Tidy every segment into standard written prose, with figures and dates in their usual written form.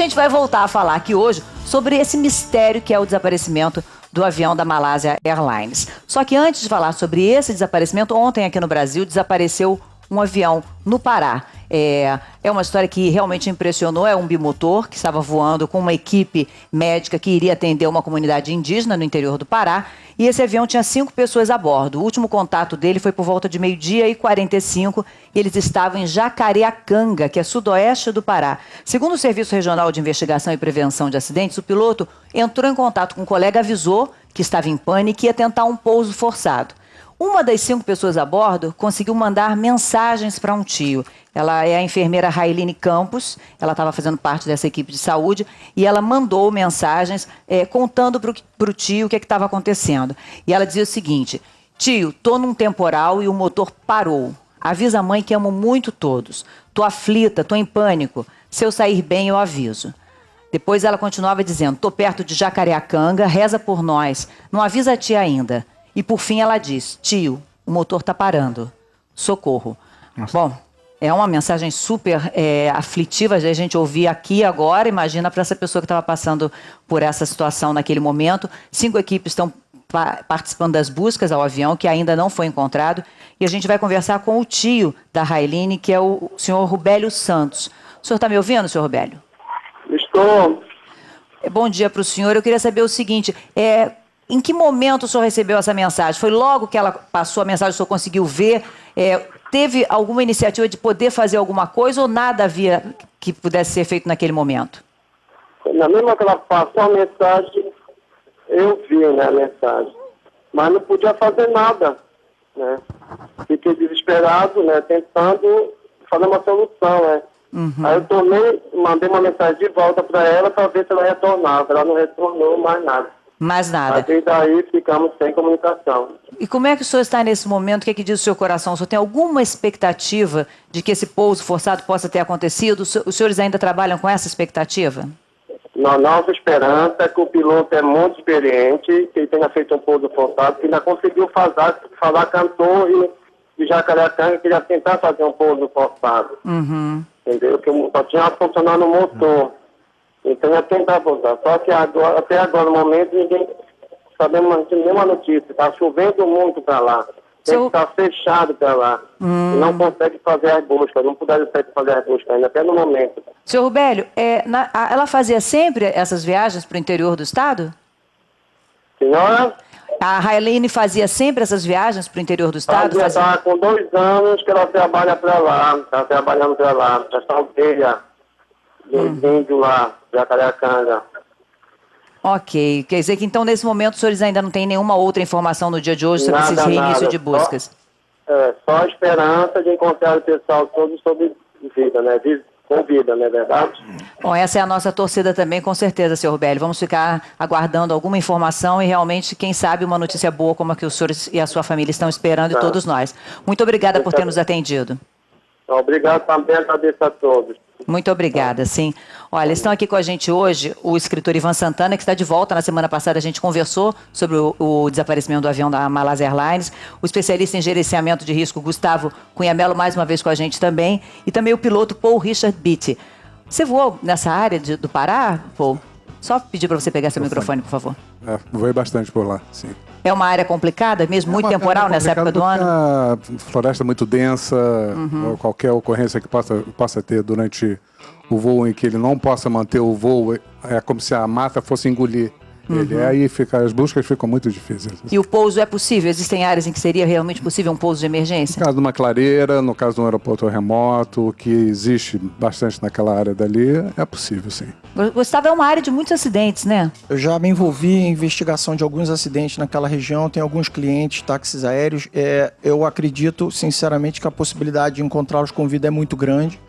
gente vai voltar a falar aqui hoje sobre esse mistério que é o desaparecimento do avião da Malásia Airlines. Só que antes de falar sobre esse desaparecimento, ontem aqui no Brasil desapareceu um avião no Pará. É uma história que realmente impressionou. É um bimotor que estava voando com uma equipe médica que iria atender uma comunidade indígena no interior do Pará. E esse avião tinha 5 pessoas a bordo. O último contato dele foi por volta de 12h45. E eles estavam em Jacareacanga, que é sudoeste do Pará. Segundo o Serviço Regional de Investigação e Prevenção de Acidentes, o piloto entrou em contato com um colega, avisou que estava em pânico e ia tentar um pouso forçado. Uma das 5 pessoas a bordo conseguiu mandar mensagens para um tio. Ela é a enfermeira Railine Campos, ela estava fazendo parte dessa equipe de saúde, e ela mandou mensagens contando para o tio o que estava acontecendo. E ela dizia o seguinte: tio, estou num temporal e o motor parou. Avisa a mãe que amo muito todos. Estou aflita, estou em pânico. Se eu sair bem, eu aviso. Depois ela continuava dizendo: estou perto de Jacareacanga, reza por nós. Não avisa a tia ainda. E por fim ela diz: tio, o motor está parando. Socorro. Nossa. Bom, é uma mensagem super aflitiva a gente ouvir aqui agora. Imagina para essa pessoa que estava passando por essa situação naquele momento. 5 equipes estão participando das buscas ao avião, que ainda não foi encontrado. E a gente vai conversar com o tio da Railine, que é o senhor Rubélio Santos. O senhor está me ouvindo, senhor Rubélio? Estou. Bom dia para o senhor. Eu queria saber o seguinte: em que momento o senhor recebeu essa mensagem? Foi logo que ela passou a mensagem, o senhor conseguiu ver? Teve alguma iniciativa de poder fazer alguma coisa ou nada havia que pudesse ser feito naquele momento? Na mesma que ela passou a mensagem, eu vi, né, a mensagem. Mas não podia fazer nada, né? Fiquei desesperado, né, tentando fazer uma solução, né? Uhum. Aí eu mandei uma mensagem de volta para ela para ver se ela retornava. Ela não retornou mais nada. Mais nada. Mas daí ficamos sem comunicação. E como é que o senhor está nesse momento? O que é que diz o seu coração? O senhor tem alguma expectativa de que esse pouso forçado possa ter acontecido? Os senhores ainda trabalham com essa expectativa? Nossa esperança é que o piloto é muito experiente, que ele tenha feito um pouso forçado, que ainda conseguiu falar cantor de Jacareacanga, que ia tentar fazer um pouso forçado. Uhum. Entendeu? Que só tinha funcionando o motor. Então ia tentar voltar. Só que até agora, no momento, ninguém sabemos nenhuma notícia. Está chovendo muito para lá. Tem que estar fechado para lá. Não consegue fazer as buscas. Não puderam fazer as buscas ainda, até no momento. Senhor Rubélio, ela fazia sempre essas viagens para o interior do estado? Senhora? A Railine fazia sempre essas viagens para o interior do estado? Está com 2 anos que ela trabalha para lá. Está trabalhando para lá. Essa aldeia dos índios lá, Jacareacanga. Ok. Quer dizer que então, nesse momento, os senhores ainda não têm nenhuma outra informação no dia de hoje sobre esse reinício de buscas? Só a esperança de encontrar o pessoal todo sobre vida, né? Com vida, não é verdade? Bom, essa é a nossa torcida também, com certeza, senhor Rubélio. Vamos ficar aguardando alguma informação e realmente, quem sabe, uma notícia boa como a que os senhores e a sua família estão esperando, e todos nós. Muito obrigada por ter nos atendido. Obrigado também, agradeço a todos. Muito obrigada, sim. Olha, estão aqui com a gente hoje o escritor Ivan Santana, que está de volta. Na semana passada a gente conversou sobre o desaparecimento do avião da Malásia Airlines. O especialista em gerenciamento de risco, Gustavo Cunha Mello, mais uma vez com a gente também. E também o piloto Paul Richard Beatty. Você voou nessa área do Pará, Paul? Só pedir para você pegar seu microfone, por favor. Voei bastante por lá, sim. É uma área complicada, mesmo muito temporal nessa época do ano? A floresta muito densa, qualquer ocorrência que possa ter durante o voo em que ele não possa manter o voo, é como se a mata fosse engolir ele. Aí as buscas ficam muito difíceis. E o pouso é possível? Existem áreas em que seria realmente possível um pouso de emergência? No caso de uma clareira, no caso de um aeroporto remoto, que existe bastante naquela área dali, é possível, sim. Gustavo, é uma área de muitos acidentes, né? Eu já me envolvi em investigação de alguns acidentes naquela região, tem alguns clientes, táxis aéreos. Eu acredito, sinceramente, que a possibilidade de encontrá-los com vida é muito grande.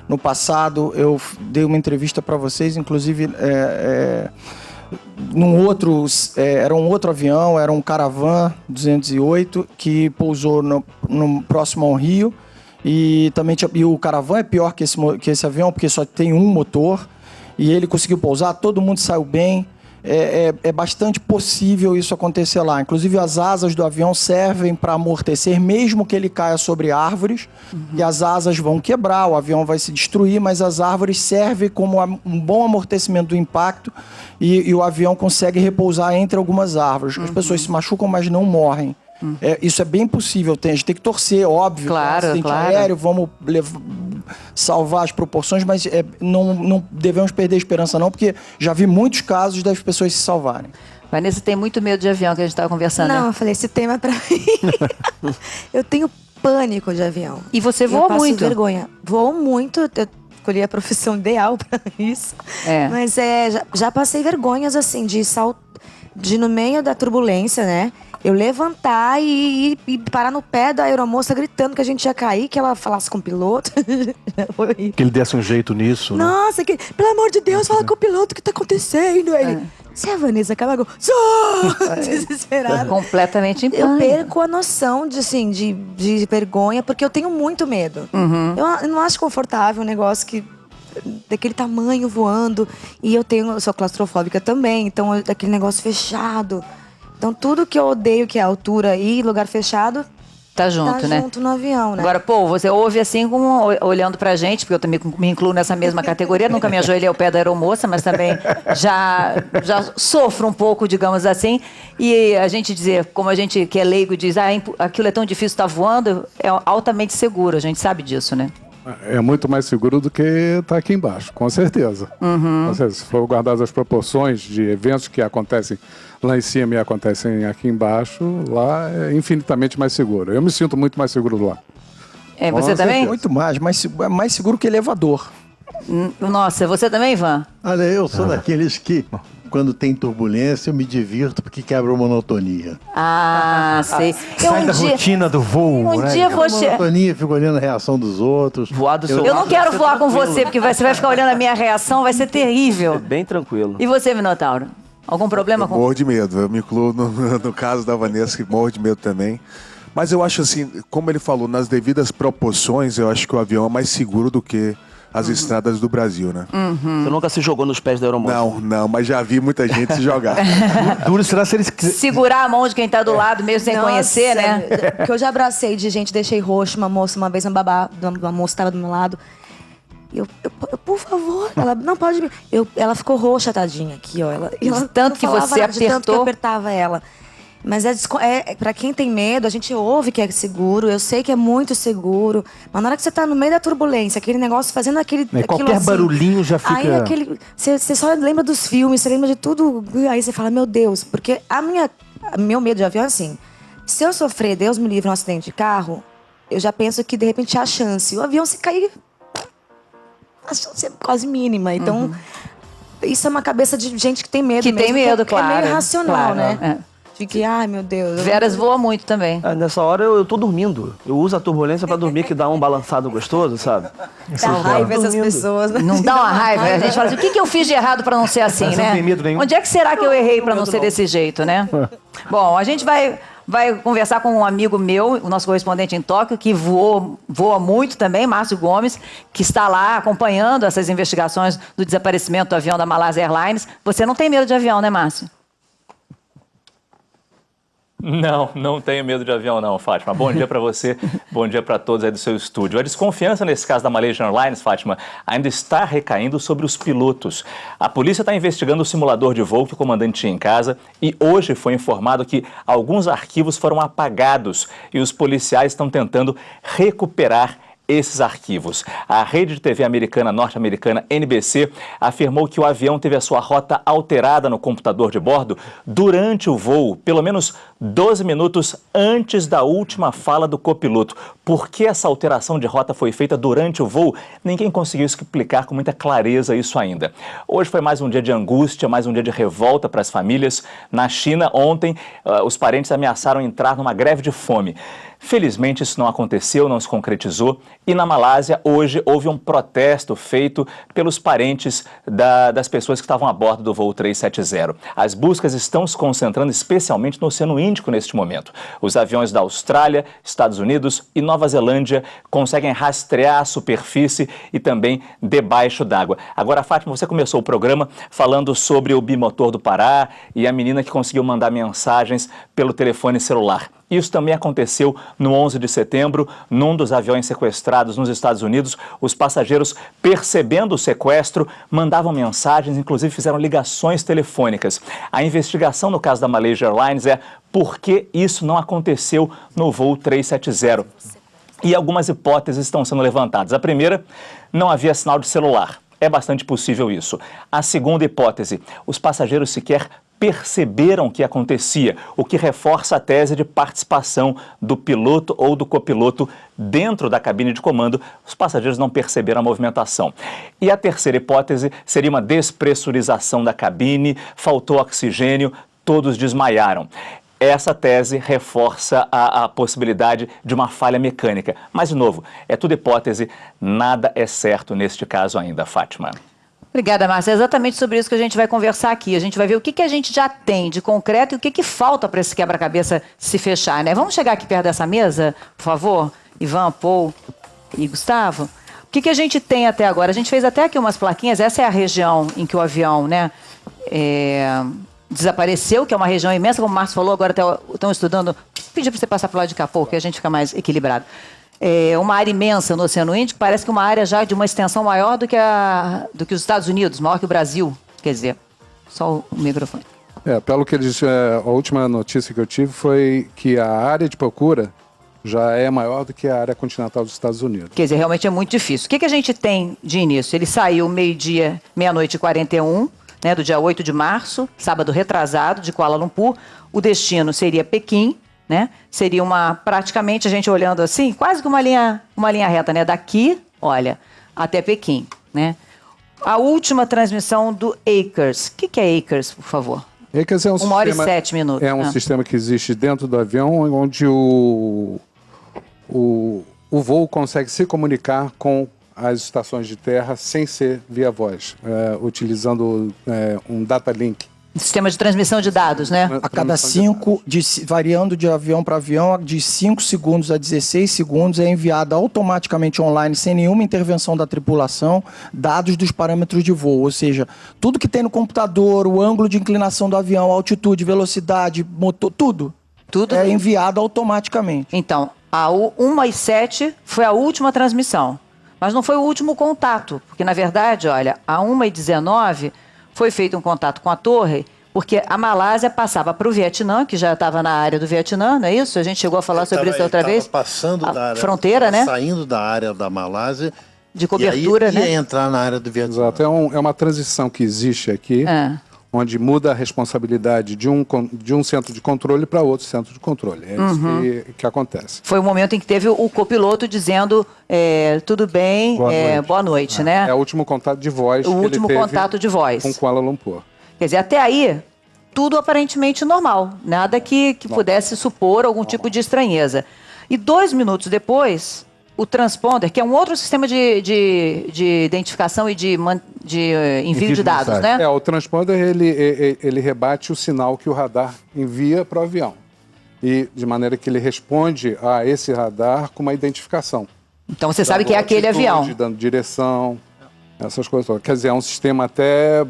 No passado, eu dei uma entrevista para vocês, inclusive... era um outro avião, era um Caravan 208 que pousou no próximo ao Rio, e também o Caravan é pior que esse avião porque só tem um motor, e ele conseguiu pousar, todo mundo saiu bem. é bastante possível isso acontecer lá. Inclusive, as asas do avião servem para amortecer, mesmo que ele caia sobre árvores, e as asas vão quebrar, o avião vai se destruir, mas as árvores servem como um bom amortecimento do impacto e o avião consegue repousar entre algumas árvores. As pessoas se machucam, mas não morrem. Isso é bem possível, a gente tem que torcer, óbvio. Claro, acidente claro. aéreo, vamos salvar as proporções, mas não devemos perder a esperança não, porque já vi muitos casos das pessoas se salvarem. Vanessa tem muito medo de avião, que a gente estava conversando. Não, né? eu falei, esse tema é pra mim. Eu tenho pânico de avião. E você Eu voa passo muito. vergonha. Voo muito, eu escolhi a profissão ideal pra isso. Mas já passei vergonhas, assim, de no meio da turbulência, né? Eu levantar e parar no pé da aeromoça gritando que a gente ia cair, que ela falasse com o piloto. Que ele desse um jeito nisso, né? Nossa, pelo amor de Deus, fala com o piloto o que tá acontecendo. Ele, você é a Vanessa Camargo? Sou! Desesperada. Completamente em Eu pânico. perco a noção de vergonha, porque eu tenho muito medo. Eu não acho confortável um negócio daquele tamanho voando. E eu sou claustrofóbica também, então daquele negócio fechado. Então tudo que eu odeio, que é altura e lugar fechado, Tá junto, tá né? junto no avião, né? Agora, pô, você ouve assim, olhando pra gente, porque eu também me incluo nessa mesma categoria, nunca me ajoelhei ao pé da aeromoça, mas também já sofro um pouco, digamos assim. E a gente dizer, como a gente que é leigo diz, aquilo é tão difícil estar voando, é altamente seguro, a gente sabe disso, né? É muito mais seguro do que estar aqui embaixo, com certeza. Com certeza. Se for guardadas as proporções de eventos que acontecem lá em cima e acontecem aqui embaixo, lá é infinitamente mais seguro. Eu me sinto muito mais seguro lá. É, Com você também? certeza. Muito mais seguro que elevador. Nossa, você também, Ivan? Olha, eu sou daqueles que, quando tem turbulência, eu me divirto porque quebra a monotonia. Ah, sei. Sai da rotina do voo, né? dia vou Quebra a monotonia, fico olhando a reação dos outros. Voar do seu Eu não lado quero vai ser voar com tranquilo. você, porque você vai ficar olhando a minha reação, vai ser terrível. Bem tranquilo. E você, Minotauro? Algum problema com... Morro de medo. Eu me incluo no caso da Vanessa, que morro de medo também. Mas eu acho assim, como ele falou, nas devidas proporções, eu acho que o avião é mais seguro do que as estradas do Brasil, né? Você nunca se jogou nos pés da aeromoça? Não, mas já vi muita gente se jogar. Duro será se eles... Segurar a mão de quem tá do lado, mesmo sem Nossa, conhecer, né? Porque eu já abracei de gente, deixei roxo uma moça, uma vez uma moça estava do meu lado. Eu, por favor, ela não pode me... Ela ficou roxa, tadinha, aqui, ó. Ela tanto não que falava você nada, de tanto que eu apertou. apertava ela. Mas pra quem tem medo, a gente ouve que é seguro, eu sei que é muito seguro, mas na hora que você tá no meio da turbulência, aquele negócio fazendo aquilo qualquer assim, barulhinho já fica... Aí você só lembra dos filmes, você lembra de tudo, aí você fala, meu Deus, porque meu medo de avião é assim, se eu sofrer, Deus me livre, um acidente de carro, eu já penso que de repente há a chance, o avião se cair, a chance é quase mínima, então isso é uma cabeça de gente que tem medo Que mesmo, tem medo, é claro. meio irracional, Claro, né? De que, ai meu Deus. Veras voa muito também. Nessa hora eu tô dormindo. Eu uso a turbulência pra dormir, que dá um balançado gostoso, sabe? Dá raiva essas Dormindo. pessoas, né? Não dá uma raiva? A gente fala assim, o que eu fiz de errado pra não ser assim, Mas né? não tem medo nenhum. Onde é que será que eu errei pra não ser desse jeito, né? Bom, a gente vai conversar com um amigo meu, o nosso correspondente em Tóquio, que voa muito também, Márcio Gomes, que está lá acompanhando essas investigações do desaparecimento do avião da Malásia Airlines. Você não tem medo de avião, né, Márcio? Não tenho medo de avião não, Fátima. Bom dia para você, bom dia para todos aí do seu estúdio. A desconfiança nesse caso da Malaysian Airlines, Fátima, ainda está recaindo sobre os pilotos. A polícia está investigando o simulador de voo que o comandante tinha em casa e hoje foi informado que alguns arquivos foram apagados e os policiais estão tentando recuperar esses arquivos. A rede de TV norte-americana NBC afirmou que o avião teve a sua rota alterada no computador de bordo durante o voo, pelo menos 12 minutos antes da última fala do copiloto. Por que essa alteração de rota foi feita durante o voo? Ninguém conseguiu explicar com muita clareza isso ainda. Hoje foi mais um dia de angústia, mais um dia de revolta para as famílias. Na China, ontem, os parentes ameaçaram entrar numa greve de fome. Felizmente isso não aconteceu, não se concretizou, e na Malásia hoje houve um protesto feito pelos parentes das pessoas que estavam a bordo do voo 370. As buscas estão se concentrando especialmente no Oceano Índico neste momento. Os aviões da Austrália, Estados Unidos e Nova Zelândia conseguem rastrear a superfície e também debaixo d'água. Agora, Fátima, você começou o programa falando sobre o bimotor do Pará e a menina que conseguiu mandar mensagens pelo telefone celular. Isso também aconteceu no 11 de setembro, num dos aviões sequestrados nos Estados Unidos. Os passageiros, percebendo o sequestro, mandavam mensagens, inclusive fizeram ligações telefônicas. A investigação no caso da Malaysia Airlines é por que isso não aconteceu no voo 370. E algumas hipóteses estão sendo levantadas. A primeira, não havia sinal de celular. É bastante possível isso. A segunda hipótese, os passageiros sequer perceberam o que acontecia, o que reforça a tese de participação do piloto ou do copiloto dentro da cabine de comando. Os passageiros não perceberam a movimentação. E a terceira hipótese seria uma despressurização da cabine, faltou oxigênio, todos desmaiaram. Essa tese reforça a possibilidade de uma falha mecânica. Mas, de novo, é tudo hipótese, nada é certo neste caso ainda, Fátima. Obrigada, Márcia. É exatamente sobre isso que a gente vai conversar aqui. A gente vai ver o que a gente já tem de concreto e o que falta para esse quebra-cabeça se fechar, né? Vamos chegar aqui perto dessa mesa, por favor? Ivan, Paul e Gustavo. O que a gente tem até agora? A gente fez até aqui umas plaquinhas. Essa é a região em que o avião, né, desapareceu, que é uma região imensa, como o Márcio falou, agora estão estudando. Vou pedir para você passar para o lado de cá, Paul, que a gente fica mais equilibrado. Uma área imensa no Oceano Índico, parece que uma área já de uma extensão maior do que os Estados Unidos, maior que o Brasil. Quer dizer, só o microfone. Pelo que eles, a última notícia que eu tive foi que a área de procura já é maior do que a área continental dos Estados Unidos. Quer dizer, realmente é muito difícil. O que a gente tem de início? Ele saiu meia-noite e 41, né, do dia 8 de março, sábado retrasado, de Kuala Lumpur. O destino seria Pequim, né? Seria praticamente, a gente olhando assim, quase que uma linha reta, né? Daqui, olha, até Pequim, né? A última transmissão do ACERS. O que é ACERS, por favor? ACERS é um 1 hora e 7 minutos. É um sistema que existe dentro do avião, onde o voo consegue se comunicar com as estações de terra sem ser via voz, utilizando um data link. Sistema de transmissão de dados, né? A cada 5, variando de avião para avião, de 5 segundos a 16 segundos, é enviado automaticamente online, sem nenhuma intervenção da tripulação, dados dos parâmetros de voo. Ou seja, tudo que tem no computador, o ângulo de inclinação do avião, altitude, velocidade, motor, tudo é enviado automaticamente. Então, a 1h07 foi a última transmissão, mas não foi o último contato, porque, na verdade, olha, a 1h19... foi feito um contato com a torre, porque a Malásia passava para o Vietnã, que já estava na área do Vietnã, não é isso? A gente chegou a falar sobre isso outra vez. Passando da área, fronteira, né? Saindo da área da Malásia. De cobertura, e aí, né? ia entrar na área do Vietnã. Exato, é uma transição que existe aqui, onde muda a responsabilidade de um centro de controle para outro centro de controle. É isso que acontece. Foi o momento em que teve o copiloto dizendo, tudo bem, boa noite, né? É o último contato de voz. O último contato de voz. Com Kuala Lumpur. Quer dizer, até aí, tudo aparentemente normal. Nada que pudesse supor algum tipo de estranheza. E 2 minutos depois, o transponder, que é um outro sistema de identificação e de envio de dados, né? O transponder, ele rebate o sinal que o radar envia para o avião. E de maneira que ele responde a esse radar com uma identificação. Então você sabe que é aquele avião. Dando direção, essas coisas todas. Quer dizer, é um sistema até...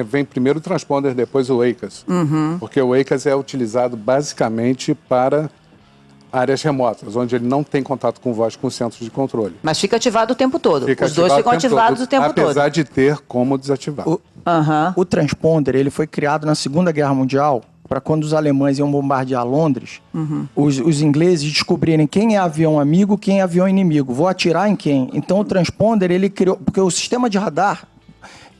vem primeiro o transponder, depois o ACERS. Porque o ACERS é utilizado basicamente para áreas remotas, onde ele não tem contato com voz com o centro de controle. Mas fica ativado o tempo todo. Os dois ficam ativados o tempo todo. Apesar de ter como desativar. O transponder, ele foi criado na Segunda Guerra Mundial para quando os alemães iam bombardear Londres, os ingleses descobrirem quem é avião amigo, quem é avião inimigo. Vou atirar em quem? Então o transponder, ele criou... Porque o sistema de radar...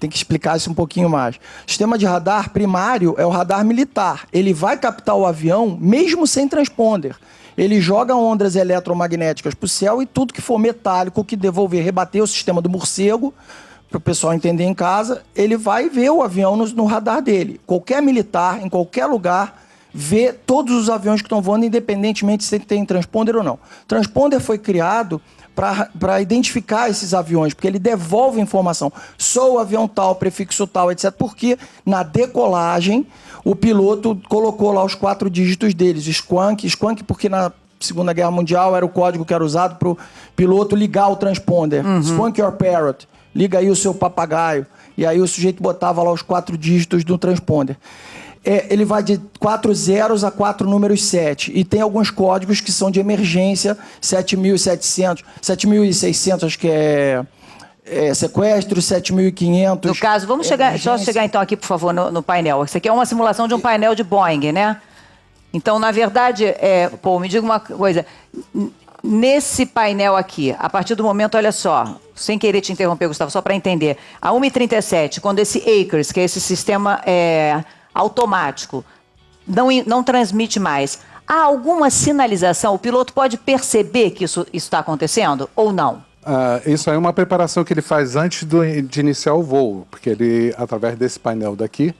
Tem que explicar isso um pouquinho mais. O sistema de radar primário é o radar militar. Ele vai captar o avião mesmo sem transponder. Ele joga ondas eletromagnéticas para o céu e tudo que for metálico, que devolver, rebater o sistema do morcego, para o pessoal entender em casa, ele vai ver o avião no radar dele. Qualquer militar, em qualquer lugar, vê todos os aviões que estão voando, independentemente se tem transponder ou não. Transponder foi criado para identificar esses aviões, porque ele devolve informação. Sou o avião tal, prefixo tal, etc. Porque na decolagem, o piloto colocou lá os 4 dígitos deles. Squonk porque na Segunda Guerra Mundial era o código que era usado para o piloto ligar o transponder. Squonk your parrot. Liga aí o seu papagaio. E aí o sujeito botava lá os 4 dígitos do transponder. Ele vai de 4 zeros a 4 números 7. E tem alguns códigos que são de emergência, 7.700, 7.600, acho que é sequestro, 7.500. No caso, só chegar então aqui, por favor, no painel. Isso aqui é uma simulação de um painel de Boeing, né? Então, na verdade, Paul, me diga uma coisa. Nesse painel aqui, a partir do momento, olha só, sem querer te interromper, Gustavo, só para entender, a 1:37, quando esse ACRS, que é esse sistema automático, não transmite mais, há alguma sinalização? O piloto pode perceber que isso está acontecendo ou não? Isso aí é uma preparação que ele faz antes de iniciar o voo, porque ele, através desse painel daqui,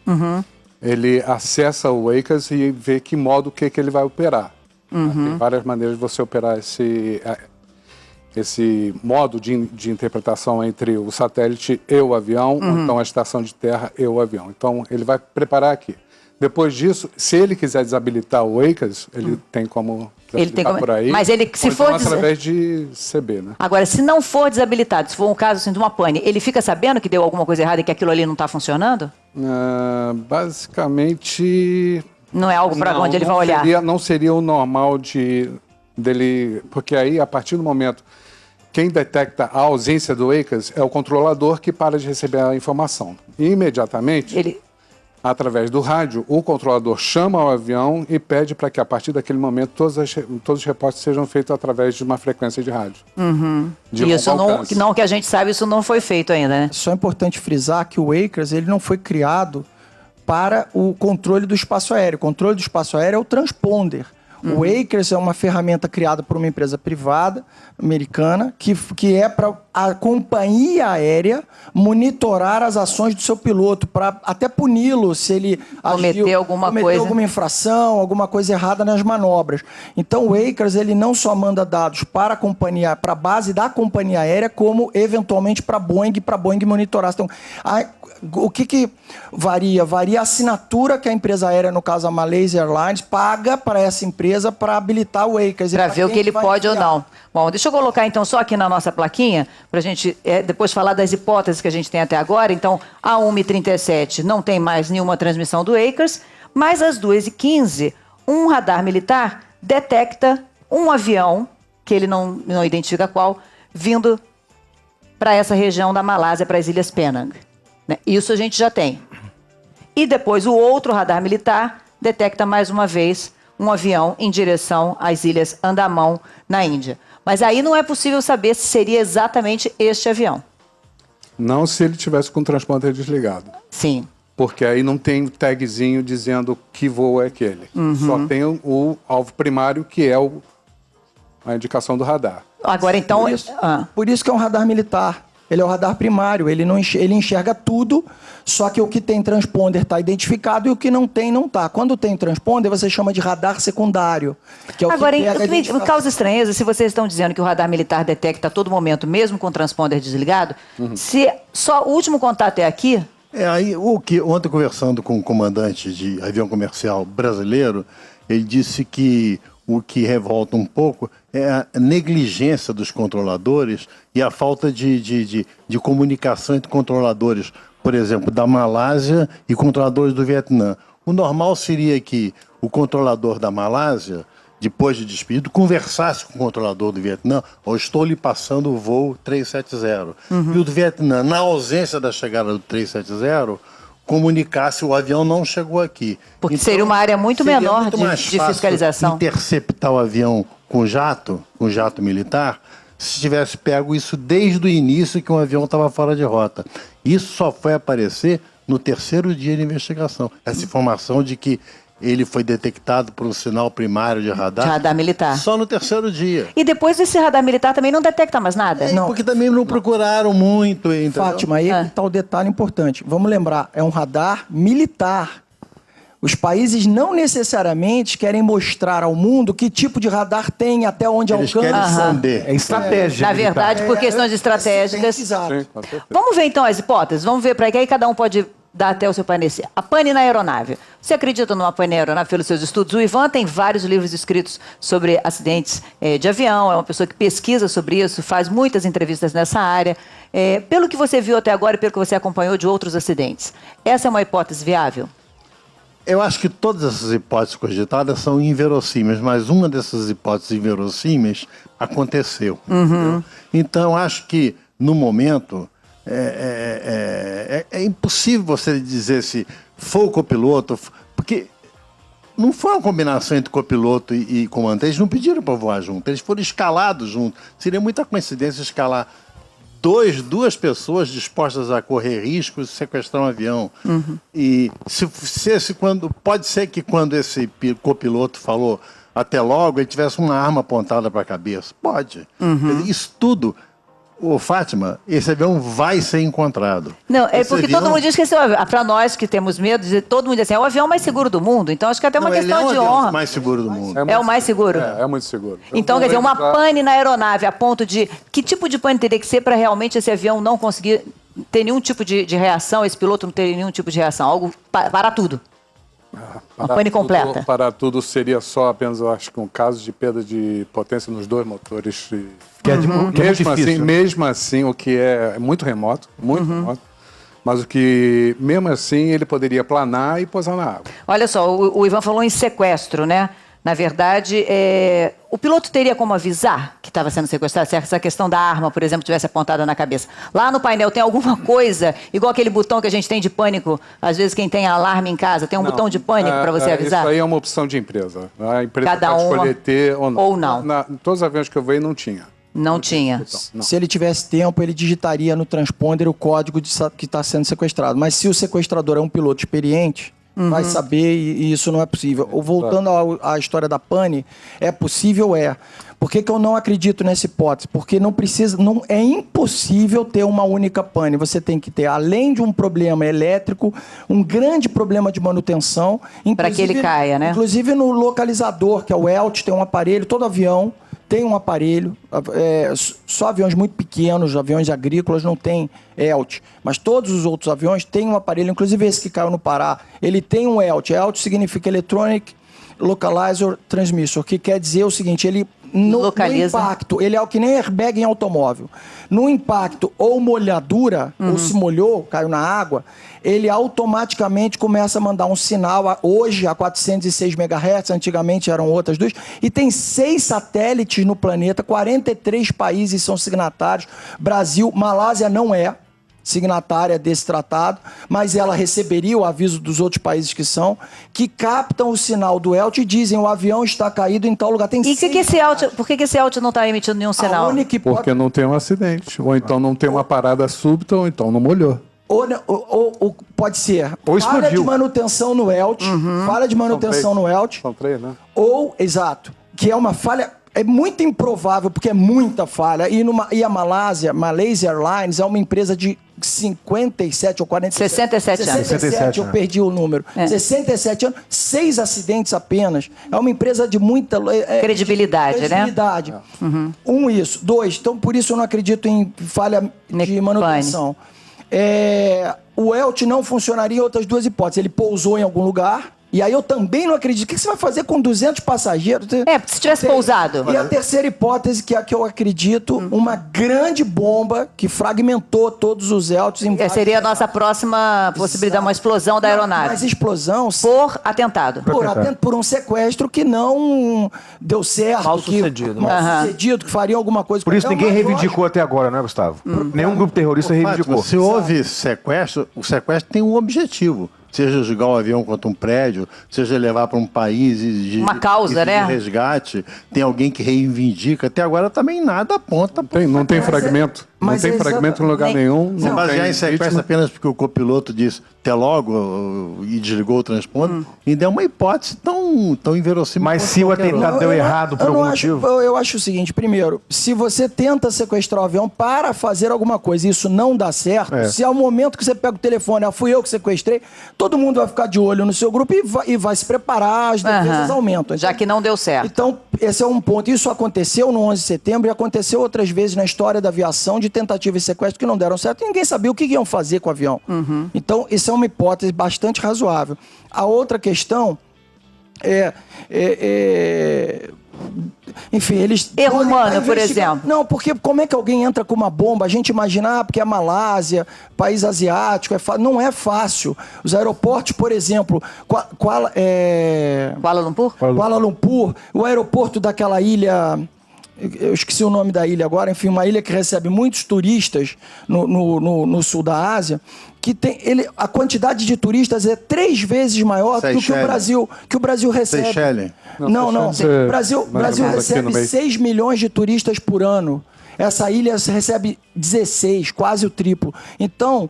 ele acessa o ACRS e vê que modo que ele vai operar. Tem várias maneiras de você operar esse modo de interpretação entre o satélite e o avião, ou então a estação de terra e o avião. Então, ele vai preparar aqui. Depois disso, se ele quiser desabilitar o ACRS, ele tem como desabilitar por aí. Mas ele, se for através de CB, né? Agora, se não for desabilitado, se for um caso assim, de uma pane, ele fica sabendo que deu alguma coisa errada e que aquilo ali não está funcionando? Basicamente... Não é algo para onde ele vai olhar? Não seria o normal dele... Porque aí, a partir do momento... Quem detecta a ausência do ACRS é o controlador que para de receber a informação. E, imediatamente, através do rádio, o controlador chama o avião e pede para que, a partir daquele momento, todos os reportes sejam feitos através de uma frequência de rádio. Isso não que a gente sabe, isso não foi feito ainda, né? Só é importante frisar que o ACRS ele não foi criado para o controle do espaço aéreo. O controle do espaço aéreo é o transponder. O ACRS é uma ferramenta criada por uma empresa privada americana que é para a companhia aérea monitorar as ações do seu piloto, para até puni-lo se ele cometeu alguma infração, alguma coisa errada nas manobras. Então o ACRS ele não só manda dados para a companhia, para a base da companhia aérea, como eventualmente para a Boeing monitorar. Então, o que varia? Varia a assinatura que a empresa aérea, no caso a Malaysia Airlines, paga para essa empresa para habilitar o ACRS. Para ver o que ele pode ou não. Bom, deixa eu colocar então só aqui na nossa plaquinha, para a gente depois falar das hipóteses que a gente tem até agora. Então, a 1:37 não tem mais nenhuma transmissão do ACRS, mas às 2:15, um radar militar detecta um avião, que ele não identifica qual, vindo para essa região da Malásia, para as Ilhas Penang. Isso a gente já tem. E depois o outro radar militar detecta mais uma vez um avião em direção às Ilhas Andamão, na Índia. Mas aí não é possível saber se seria exatamente este avião. Não se ele tivesse com o transponder desligado. Sim. Porque aí não tem tagzinho dizendo que voo é aquele. Só tem o alvo primário, que é a indicação do radar. Agora, então... Por isso que é um radar militar. Ele é o radar primário, ele enxerga tudo, só que o que tem transponder está identificado e o que não tem, não está. Quando tem transponder, você chama de radar secundário. Que é o Agora, que me causa estranheza se vocês estão dizendo que o radar militar detecta a todo momento, mesmo com o transponder desligado, se só o último contato é aqui... Aí, ontem conversando com um comandante de avião comercial brasileiro, ele disse que o que revolta um pouco é a negligência dos controladores e a falta de comunicação entre controladores, por exemplo, da Malásia e controladores do Vietnã. O normal seria que o controlador da Malásia, depois de despedido, conversasse com o controlador do Vietnã: estou lhe passando o voo 370. E o do Vietnã, na ausência da chegada do 370, comunicasse: o avião não chegou aqui. Porque então, seria uma área muito menor de fiscalização. Interceptar o avião com jato militar, se tivesse pego isso desde o início que o avião estava fora de rota. Isso só foi aparecer no 3º dia de investigação. Essa informação de que ele foi detectado por um sinal primário de radar. De radar militar. Só no 3º dia. E depois esse radar militar também não detecta mais nada? Não. Porque também não procuraram muito. Entendeu? Fátima, aí está o detalhe importante. Vamos lembrar, é um radar militar. Os países não necessariamente querem mostrar ao mundo que tipo de radar tem, até onde Eles alcança. querem esconder. É estratégia. Na militar. verdade, por questões estratégicas. Exato. Sim, com certeza. Vamos ver então as hipóteses, vamos ver para que aí cada um pode dar até o seu parecer. A pane na aeronave. Você acredita numa pane na aeronave pelos seus estudos? O Ivan tem vários livros escritos sobre acidentes de avião, é uma pessoa que pesquisa sobre isso, faz muitas entrevistas nessa área. Pelo que você viu até agora e pelo que você acompanhou de outros acidentes, essa é uma hipótese viável? Eu acho que todas essas hipóteses cogitadas são inverossímeis, mas uma dessas hipóteses inverossímeis aconteceu. Entendeu? Então, acho que, no momento, é impossível você dizer se foi o copiloto, porque não foi uma combinação entre copiloto e comandante, eles não pediram para voar junto, eles foram escalados juntos. Seria muita coincidência escalar duas pessoas dispostas a correr riscos e sequestrar um avião. E pode ser que quando esse copiloto falou até logo, ele tivesse uma arma apontada para a cabeça. Pode. Isso tudo, Fátima, esse avião vai ser encontrado. Não, esse porque avião... todo mundo diz que esse é o avião. Para nós que temos medo, todo mundo diz assim, é o avião mais seguro do mundo. Então acho que até uma questão de Ele é o avião honra. mais seguro do mundo. É o mais seguro? É muito seguro. Então, quer dizer, uma pane na aeronave a ponto de... Que tipo de pane teria que ser para realmente esse avião não conseguir ter nenhum tipo de reação, esse piloto não ter nenhum tipo de reação? Algo para tudo? Uma pane completa? Para tudo seria só apenas, eu acho que um caso de perda de potência nos dois motores. Que é muito difícil. Mesmo assim, o que é muito remoto, remoto, mas o que, mesmo assim, ele poderia planar e pousar na água. Olha só, o Ivan falou em sequestro, né? Na verdade, o piloto teria como avisar que estava sendo sequestrado, se essa questão da arma, por exemplo, tivesse apontada na cabeça. Lá no painel tem alguma coisa, igual aquele botão que a gente tem de pânico, às vezes quem tem alarme em casa, tem um botão de pânico para você avisar? Isso aí é uma opção de empresa. A empresa Cada pode uma escolher ter ou não. ou não. Em todos os aviões que eu vi, não tinha. Não tinha. Não. Se ele tivesse tempo, ele digitaria no transponder o código que está sendo sequestrado. Mas se o sequestrador é um piloto experiente, vai saber e isso não é possível. Voltando à história da pane, é possível, Por que eu não acredito nessa hipótese? Porque é impossível ter uma única pane. Você tem que ter, além de um problema elétrico, um grande problema de manutenção. Para que ele caia, né? Inclusive no localizador, que é o ELT, tem um aparelho, todo avião tem um aparelho, só aviões muito pequenos, aviões agrícolas não tem ELT, mas todos os outros aviões têm um aparelho, inclusive esse que caiu no Pará, ele tem um ELT. ELT significa Electronic Localizer Transmitter, que quer dizer o seguinte, ele no impacto, ele é o que nem airbag em automóvel. No impacto ou molhadura, ou se molhou, caiu na água, ele automaticamente começa a mandar um sinal, hoje a 406 MHz, antigamente eram outras duas, e tem 6 satélites no planeta, 43 países são signatários, Brasil, Malásia não é signatária desse tratado, mas ela receberia o aviso dos outros países que captam o sinal do ELT e dizem o avião está caído em tal lugar. Tem E por que esse ELT não está emitindo nenhum sinal? Porque não tem um acidente, ou então não tem uma parada súbita, ou então não molhou. Ou pode ser ou falha de manutenção no ELT, falha de manutenção no ELT, São 3, né? ou, exato, que é uma falha. É muito improvável, porque é muita falha. E a Malaysia Airlines é uma empresa de 57 ou 47... 67 anos. 67, eu perdi o número. 67 anos, 6 acidentes apenas. É uma empresa de muita... credibilidade, né? Credibilidade. Isso. 2, então por isso eu não acredito em falha de manutenção. O ELT não funcionaria em outras 2 hipóteses. Ele pousou em algum lugar... E aí eu também não acredito. O que você vai fazer com 200 passageiros? Se tivesse pousado. E a terceira hipótese, que é a que eu acredito, uma grande bomba que fragmentou todos os ELTs. Seria a nossa próxima possibilidade, uma explosão da aeronave. Mas explosão... Por atentado. Por um sequestro que não deu certo. Mal sucedido. Mal sucedido, que faria alguma coisa... Por isso ninguém reivindicou até agora, né, Gustavo? Nenhum grupo terrorista reivindicou. Se houve sequestro, o sequestro tem um objetivo. Seja jogar o avião contra um prédio, seja levar para um país uma causa, né? De resgate, tem alguém que reivindica. Até agora também nada aponta. Não tem fragmento. Não tem fragmento em lugar nenhum. Se basear em sequestro vítima. apenas porque o copiloto disse até logo e desligou o transponder, ainda é uma hipótese tão inverossímil. Mas se o atentado deu errado por algum motivo... Eu acho o seguinte, primeiro, se você tenta sequestrar o avião para fazer alguma coisa e isso não dá certo, se ao momento que você pega o telefone, fui eu que sequestrei, todo mundo vai ficar de olho no seu grupo e vai se preparar, as defesas aumentam. Já que não deu certo. Então, esse é um ponto. Isso aconteceu no 11 de setembro e aconteceu outras vezes na história da aviação de tentativa e sequestro que não deram certo e ninguém sabia o que iam fazer com o avião. Então, isso é uma hipótese bastante razoável. A outra questão enfim, eles... Erro humano, por exemplo. Não, porque como é que alguém entra com uma bomba? A gente imagina, porque é Malásia, país asiático, não é fácil. Os aeroportos, por exemplo, Kuala Lumpur? Kuala Lumpur, o aeroporto daquela ilha... Eu esqueci o nome da ilha agora, enfim, uma ilha que recebe muitos turistas no sul da Ásia, que tem a quantidade de turistas é 3 vezes maior do que o Brasil recebe. Seychelles. Não. O Brasil recebe 6 milhões de turistas por ano. Essa ilha recebe 16, quase o triplo. Então,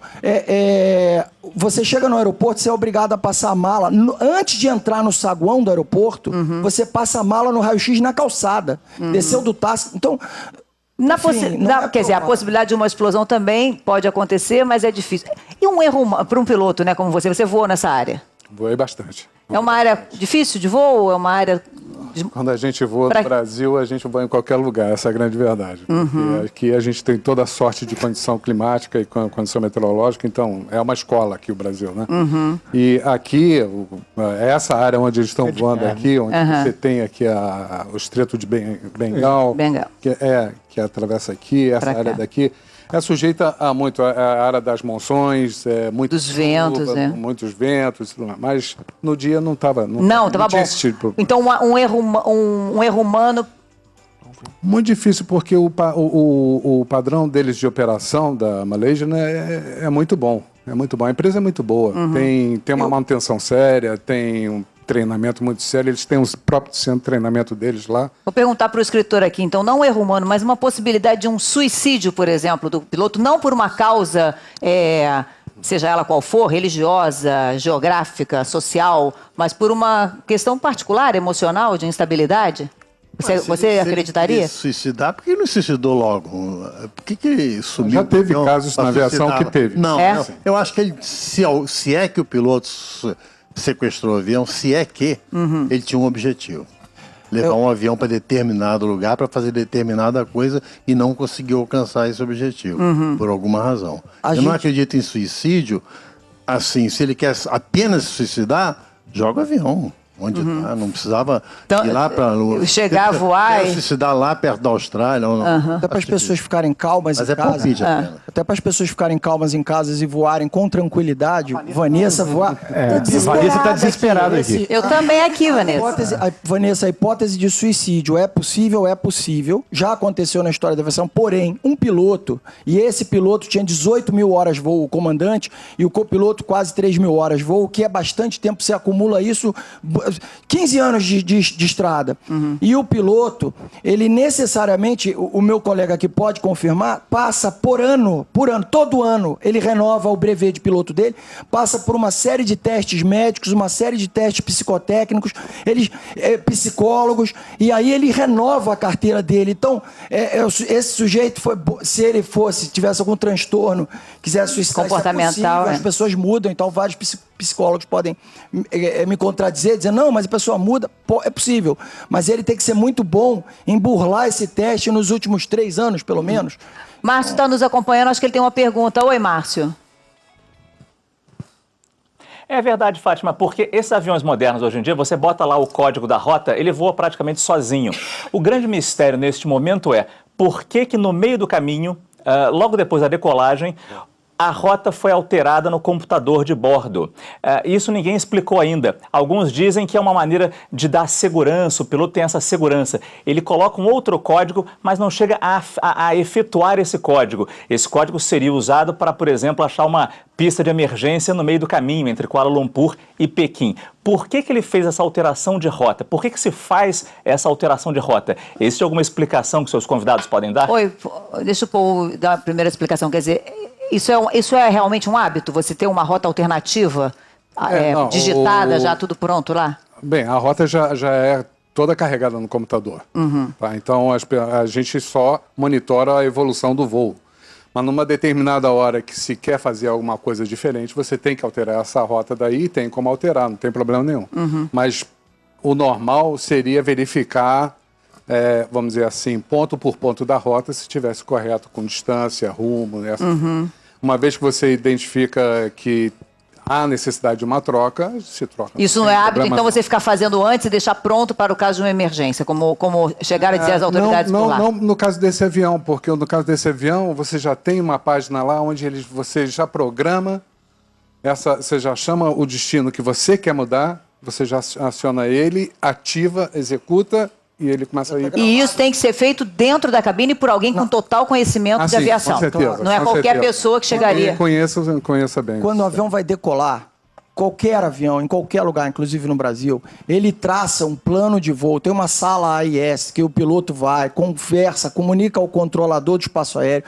você chega no aeroporto, você é obrigado a passar a mala. Antes de entrar no saguão do aeroporto, você passa a mala no raio-x na calçada. Desceu do táxi. Então... Quer dizer, a possibilidade de uma explosão também pode acontecer, mas é difícil. E um erro para um piloto, né, como você voou nessa área? Voei bastante. É uma área difícil de voo? É uma área... Quando a gente voa no Brasil, a gente voa em qualquer lugar, essa é a grande verdade. Porque aqui a gente tem toda a sorte de condição climática e condição meteorológica, então é uma escola aqui o Brasil, né? E aqui, essa área onde eles estão voando aqui, onde você tem aqui o Estreito de Bengal, que atravessa aqui, essa área daqui, é sujeita a muito, a área das monções, dos ventos, muitos ventos, mas no dia não estava. Não, estava bom. Tipo... Então um erro humano. Muito difícil, porque o padrão deles de operação da Malaysia, né, é muito bom. É muito bom. A empresa é muito boa. Tem uma manutenção séria, tem um treinamento muito sério, eles têm o próprio centro de treinamento deles lá. Vou perguntar para o escritor aqui, então, não um erro humano, mas uma possibilidade de um suicídio, por exemplo, do piloto, não por uma causa, seja ela qual for, religiosa, geográfica, social, mas por uma questão particular, emocional, de instabilidade? Você acreditaria? Se suicidar, por que não suicidou logo? Por que sumiu? Já teve casos na aviação que teve. Não, eu acho que se é que o piloto sequestrou o avião, ele tinha um objetivo. Levar um avião para determinado lugar para fazer determinada coisa e não conseguiu alcançar esse objetivo, por alguma razão. Não acredito em suicídio, assim, se ele quer apenas se suicidar, joga o avião. Onde tá, não precisava ir lá para... Chegar a voar e... suicidar lá perto da Austrália. Até para as pessoas ficarem calmas em casa. Até para as pessoas ficarem calmas em casas e voarem com tranquilidade. Vanessa voar... Vanessa está desesperada aqui. Eu também aqui, Vanessa. Vanessa, a hipótese de suicídio é possível. Já aconteceu na história da aviação. Porém, um piloto, e esse piloto tinha 18 mil horas de voo, o comandante, e o copiloto quase 3 mil horas de voo, que é bastante tempo, você acumula isso... 15 anos de estrada. E o piloto, ele necessariamente, o meu colega aqui pode confirmar, passa por ano, todo ano, ele renova o brevet de piloto dele, passa por uma série de testes médicos, uma série de testes psicotécnicos, psicólogos, e aí ele renova a carteira dele. Então, esse sujeito, se ele tivesse algum transtorno, quisesse suicidar, comportamental, as pessoas mudam, então vários psicólogos podem me contradizer, dizer, não, mas a pessoa muda, é possível, mas ele tem que ser muito bom em burlar esse teste nos últimos 3 anos, pelo menos. Márcio está nos acompanhando, acho que ele tem uma pergunta. Oi, Márcio. É verdade, Fátima, porque esses aviões modernos hoje em dia, você bota lá o código da rota, ele voa praticamente sozinho. O grande mistério neste momento é por que no meio do caminho, logo depois da decolagem, a rota foi alterada no computador de bordo. Isso ninguém explicou ainda. Alguns dizem que é uma maneira de dar segurança, o piloto tem essa segurança. Ele coloca um outro código, mas não chega a efetuar esse código. Esse código seria usado para, por exemplo, achar uma pista de emergência no meio do caminho entre Kuala Lumpur e Pequim. Por que ele fez essa alteração de rota? Por que se faz essa alteração de rota? Existe alguma explicação que seus convidados podem dar? Oi, deixa o Paul dar a primeira explicação. Quer dizer, isso é realmente um hábito? Você ter uma rota alternativa digitada, já tudo pronto lá? Bem, a rota já é toda carregada no computador. Tá? Então, a gente só monitora a evolução do voo. Mas numa determinada hora que se quer fazer alguma coisa diferente, você tem que alterar essa rota daí e tem como alterar, não tem problema nenhum. Mas o normal seria verificar, vamos dizer assim, ponto por ponto da rota, se estivesse correto com distância, rumo. Uma vez que você identifica que há necessidade de uma troca, se troca. Isso não é hábito, então, você ficar fazendo antes e deixar pronto para o caso de uma emergência, como chegaram a dizer as autoridades por lá? Não no caso desse avião, porque no caso desse avião, você já tem uma página lá onde você já programa, você já chama o destino que você quer mudar, você já aciona ele, ativa, executa e ele começa a ir. E isso tem que ser feito dentro da cabine por alguém com total conhecimento de aviação. Com certeza, não é qualquer pessoa que chegaria. Conheça bem. Quando o avião vai decolar, qualquer avião, em qualquer lugar, inclusive no Brasil, ele traça um plano de voo, tem uma sala AIS que o piloto vai, conversa, comunica ao controlador do espaço aéreo.